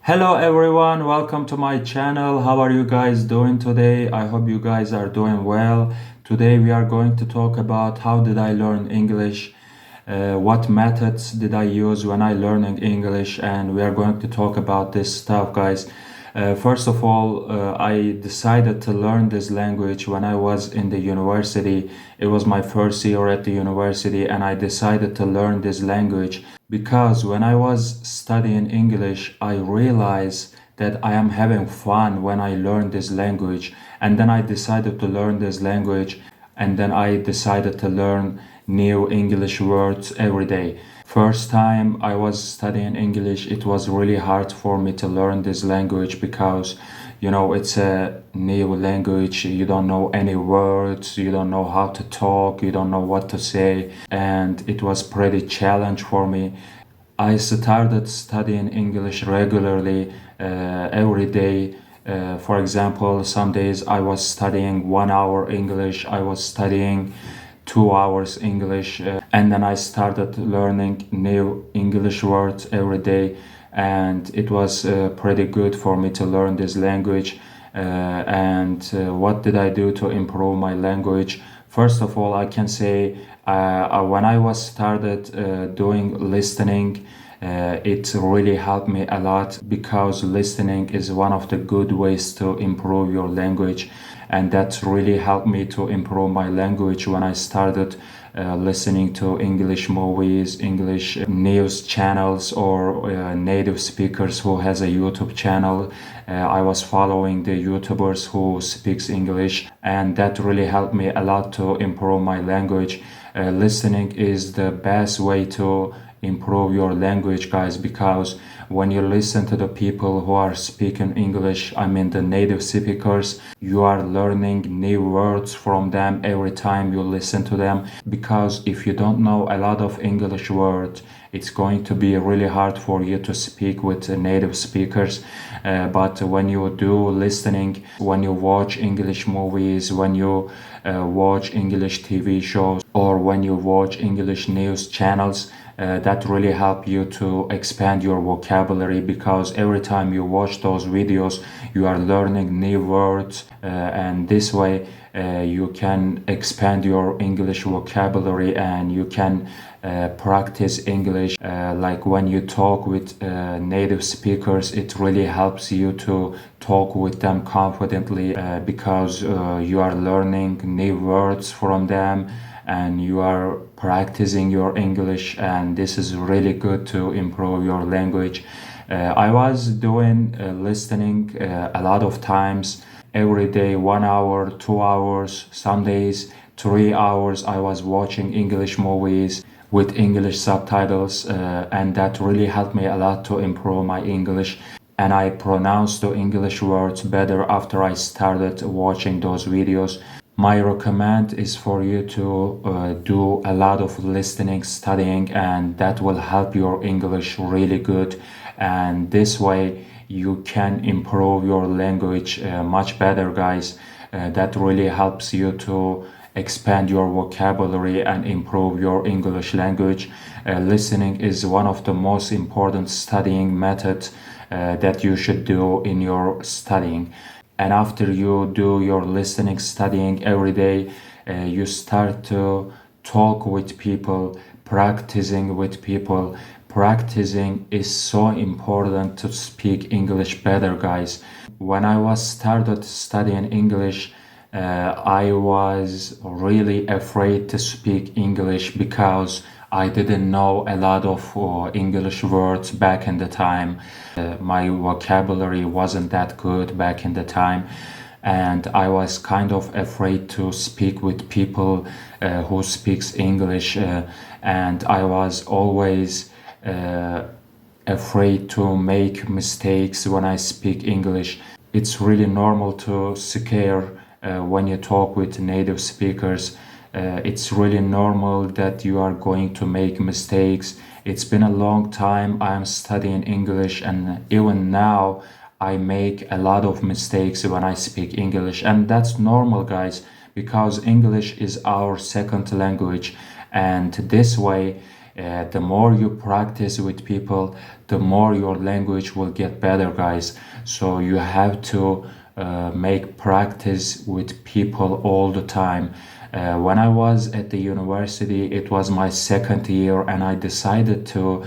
Hello everyone, welcome to my channel. How are you guys doing today? I hope you guys are doing well. Today we are going to talk about how did I learn English, what methods did I use when I learning English, and we are going to talk about this stuff, guys. First of all, I decided to learn this language when I was in the university. It was my first year at the university, and I decided to learn this language because when I was studying English, I realized that I am having fun when I learn this language. And then I decided to learn this language, and then I decided to learn new English words every day. First time I was studying English, it was really hard for me to learn this language because, it's a new language. You don't know any words, you don't know how to talk, you don't know what to say, and it was pretty challenge for me. I started studying English regularly, every day. For example, some days I was studying 1 hour English, I was studying 2 hours English, and then I started learning new English words every day, and it was pretty good for me to learn this language. And what did I do to improve my language? First of all, I can say when I was started doing listening, it really helped me a lot because listening is one of the good ways to improve your language, and that really helped me to improve my language when I started listening to English movies, English news channels, or native speakers who has a YouTube channel. I was following the YouTubers who speaks English, and that really helped me a lot to improve my language. Listening is the best way to improve your language, guys, because when you listen to the people who are speaking English, I mean the native speakers, you are learning new words from them every time you listen to them. Because if you don't know a lot of English words, it's going to be really hard for you to speak with native speakers. But when you do listening, when you watch English movies, when you watch English TV shows, or when you watch English news channels, that really help you to expand your vocabulary, because every time you watch those videos you are learning new words, and this way you can expand your English vocabulary, and you can practice English. Like when you talk with native speakers, it really helps you to talk with them confidently, because you are learning new words from them and you are practicing your English, and this is really good to improve your language. I was doing listening a lot of times every day, 1 hour, 2 hours, some days 3 hours. I was watching English movies with English subtitles, and that really helped me a lot to improve my English. And I pronounced the English words better after I started watching those videos. My recommend is for you to do a lot of listening, studying, and that will help your English really good. And this way you can improve your language much better, guys. That really helps you to expand your vocabulary and improve your English language. Listening is one of the most important studying methods that you should do in your studying. And after you do your listening, studying every day, you start to talk with people, practicing with people. Practicing is so important to speak English better, guys. When I was started studying English, I was really afraid to speak English because I didn't know a lot of English words back in the time. My vocabulary wasn't that good back in the time, and I was kind of afraid to speak with people who speaks English, and I was always afraid to make mistakes when I speak English. It's really normal to scare when you talk with native speakers. It's really normal that you are going to make mistakes. It's been a long time I'm studying English, and even now I make a lot of mistakes when I speak English, and that's normal, guys, because English is our second language, and this way The more you practice with people, the more your language will get better, guys. So you have to make practice with people all the time. When I was at the university, it was my second year, and I decided to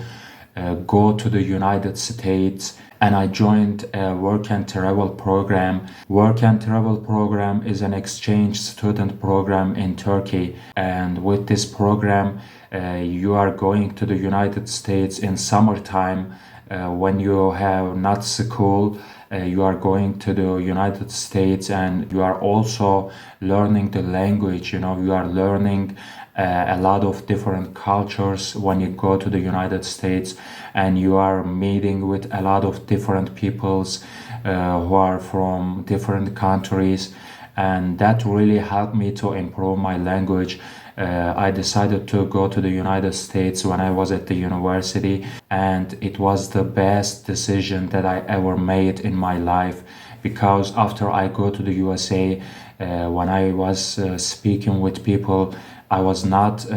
go to the United States, and I joined a work and travel program. Work and travel program is an exchange student program in Turkey, and with this program, you are going to the United States in summertime when you have not school. You are going to the United States, and you are also learning the language. You are learning a lot of different cultures when you go to the United States, and you are meeting with a lot of different peoples who are from different countries, and that really helped me to improve my language. I decided to go to the United States when I was at the university, and it was the best decision that I ever made in my life, because after I go to the USA, when I was speaking with people, I was not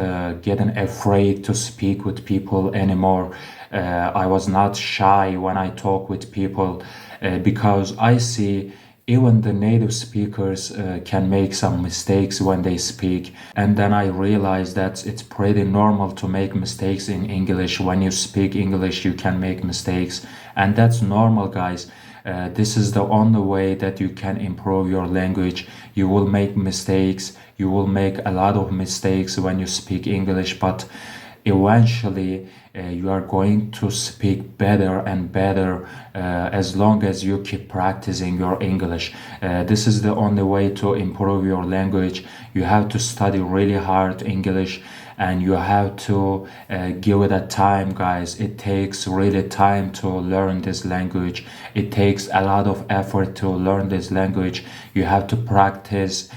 getting afraid to speak with people anymore. I was not shy when I talk with people, because I see even the native speakers can make some mistakes when they speak. And then I realized that it's pretty normal to make mistakes in English. When you speak English, you can make mistakes, and that's normal, guys. This is the only way that you can improve your language. You will make mistakes. You will make a lot of mistakes when you speak English, but eventually you are going to speak better and better as long as you keep practicing your English. This is the only way to improve your language. You have to study really hard English, and you have to give it a time, guys. It takes really time to learn this language. It takes a lot of effort to learn this language. You have to practice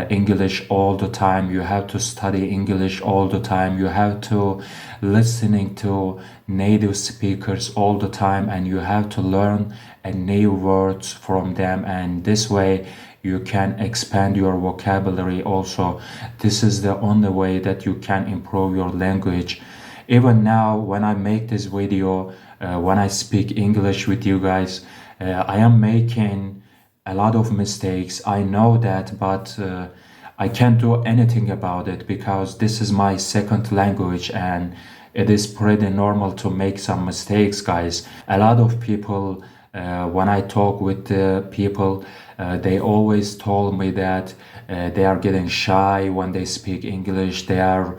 English all the time. You have to study English all the time. You have to listening to native speakers all the time, and you have to learn new words from them, and this way you can expand your vocabulary also. This is the only way that you can improve your language. Even now, when I make this video, when I speak English with you guys, I am making a lot of mistakes. I know that, but I can't do anything about it, because this is my second language, and it is pretty normal to make some mistakes, guys. A lot of people, when I talk with the people, they always told me that they are getting shy when they speak English. They are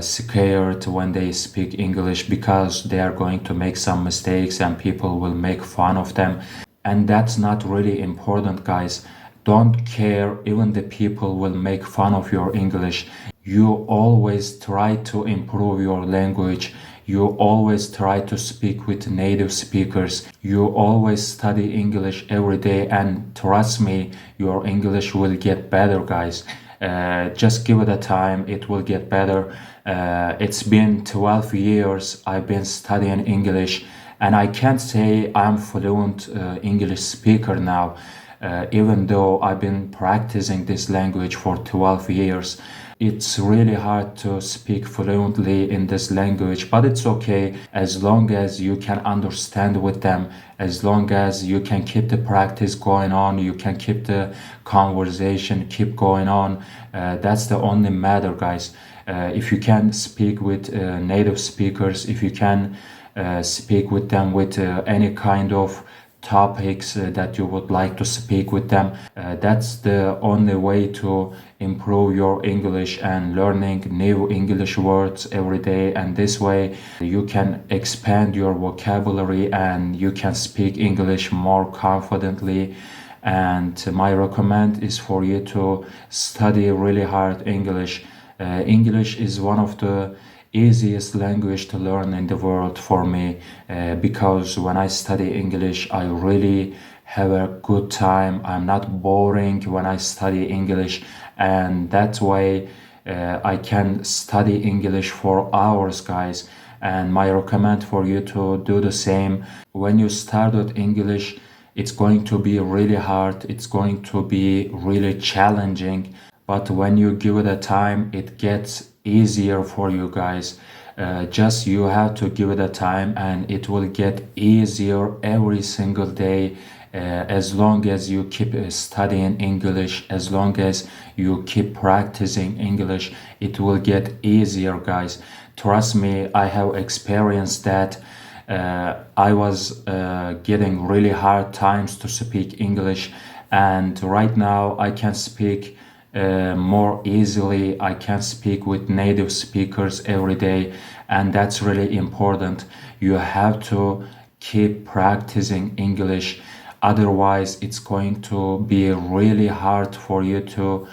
scared when they speak English, because they are going to make some mistakes and people will make fun of them. And that's not really important, guys. Don't care, even the people will make fun of your English. You always try to improve your language. You always try to speak with native speakers. You always study English every day, and trust me, your English will get better, guys. Just give it a time, it will get better. It's been 12 years I've been studying English, and I can't say I'm fluent English speaker now, even though I've been practicing this language for 12 years. It's really hard to speak fluently in this language, but it's okay as long as you can understand with them, as long as you can keep the practice going on, you can keep the conversation keep going on. That's the only matter, guys. If you can speak with native speakers, if you can speak with them with any kind of topics that you would like to speak with them, that's the only way to improve your English and learning new English words every day. And this way you can expand your vocabulary and you can speak English more confidently. And my recommend is for you to study really hard English. English is one of the easiest language to learn in the world for me, because when I study English, I really have a good time. I'm not boring when I study English, and that way I can study English for hours, guys. And my recommend for you to do the same. When you start with English, it's going to be really hard, it's going to be really challenging, but when you give it a time, it gets easier for you guys. Just you have to give it a time, and it will get easier every single day. As long as you keep studying English, as long as you keep practicing English, it will get easier, guys. Trust me, I have experienced that. I was getting really hard times to speak English, and right now I can speak more easily. I can speak with native speakers every day, and that's really important. You have to keep practicing English, otherwise it's going to be really hard for you to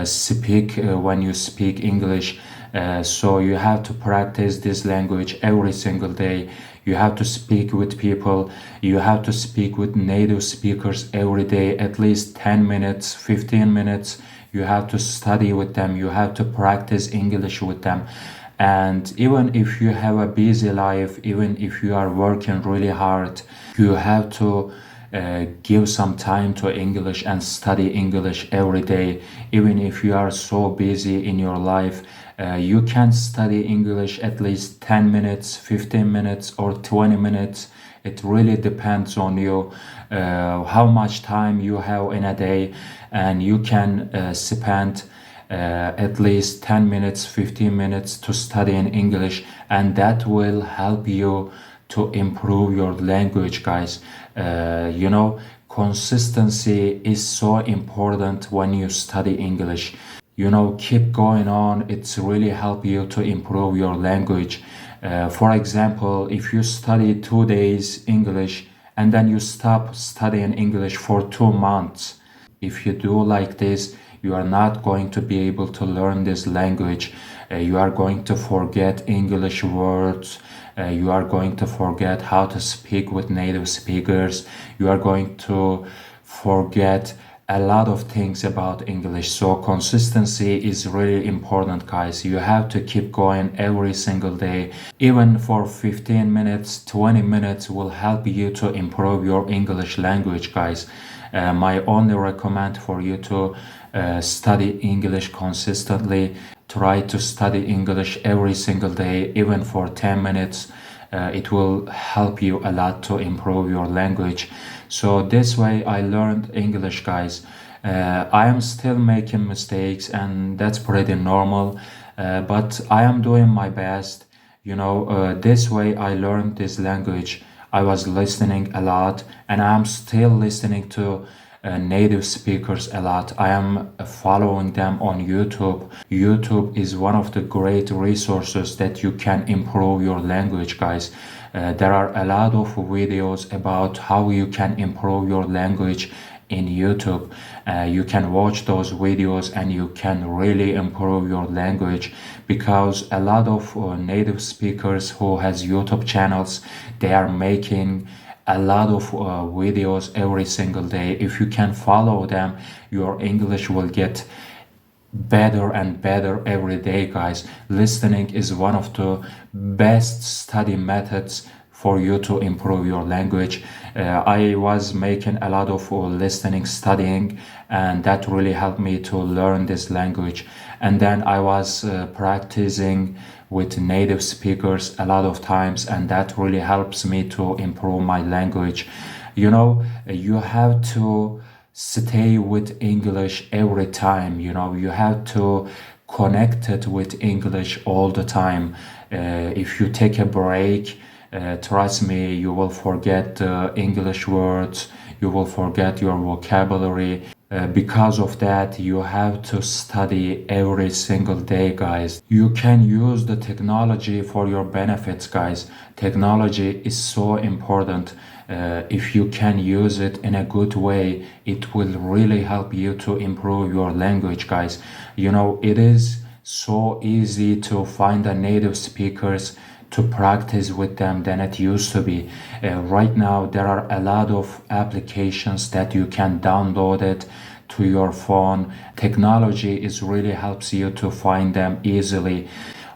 speak when you speak English. So you have to practice this language every single day. You have to speak with people. You have to speak with native speakers every day, at least 10 minutes, 15 minutes. You have to study with them. You have to practice English with them. And even if you have a busy life, even if you are working really hard, you have to give some time to English and study English every day. Even if you are so busy in your life, you can study English at least 10 minutes, 15 minutes, or 20 minutes. It really depends on you, how much time you have in a day, and you can spend at least 10 minutes, 15 minutes to study in English, and that will help you to improve your language, guys. Consistency is so important when you study English. Keep going on. It's really help you to improve your language. For example, if you study 2 days English and then you stop studying English for 2 months, if you do like this, you are not going to be able to learn this language. You are going to forget English words. You are going to forget how to speak with native speakers. You are going to forget a lot of things about English. So consistency is really important, guys. You have to keep going every single day. Even for 15 minutes, 20 minutes will help you to improve your English language, guys. My only recommend for you to study English consistently. Try to study English every single day, even for 10 minutes. It will help you a lot to improve your language. So this way I learned English, guys. I am still making mistakes, and that's pretty normal, but I am doing my best. This way I learned this language. I was listening a lot, and I am still listening to native speakers a lot. I am following them on YouTube. YouTube is one of the great resources that you can improve your language, guys. There are a lot of videos about how you can improve your language in YouTube. You can watch those videos and you can really improve your language, because a lot of native speakers who has YouTube channels, they are making a lot of videos every single day. If you can follow them, your English will get better and better every day, guys. Listening is one of the best study methods for you to improve your language. I was making a lot of listening, studying, and that really helped me to learn this language. And then I was practicing with native speakers a lot of times, and that really helps me to improve my language. You have to stay with English every time. You have to connect it with English all the time. If you take a break, trust me, you will forget English words, you will forget your vocabulary. Because of that, you have to study every single day, guys. You can use the technology for your benefits, guys. Technology is so important. If you can use it in a good way, it will really help you to improve your language, guys. It is so easy to find the native speakers to practice with them than it used to be. Right now, there are a lot of applications that you can download it to your phone. Technology is really helps you to find them easily.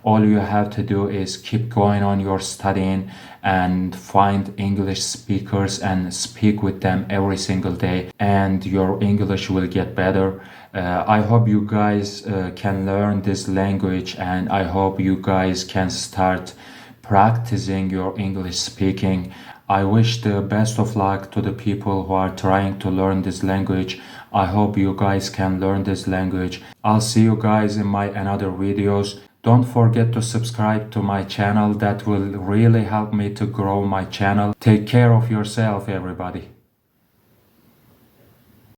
All you have to do is keep going on your studying and find English speakers and speak with them every single day, and your English will get better. I hope you guys can learn this language, and I hope you guys can start practicing your English speaking. I wish the best of luck to the people who are trying to learn this language. I hope you guys can learn this language. I'll see you guys in my another videos. Don't forget to subscribe to my channel. That will really help me to grow my channel. Take care of yourself, everybody.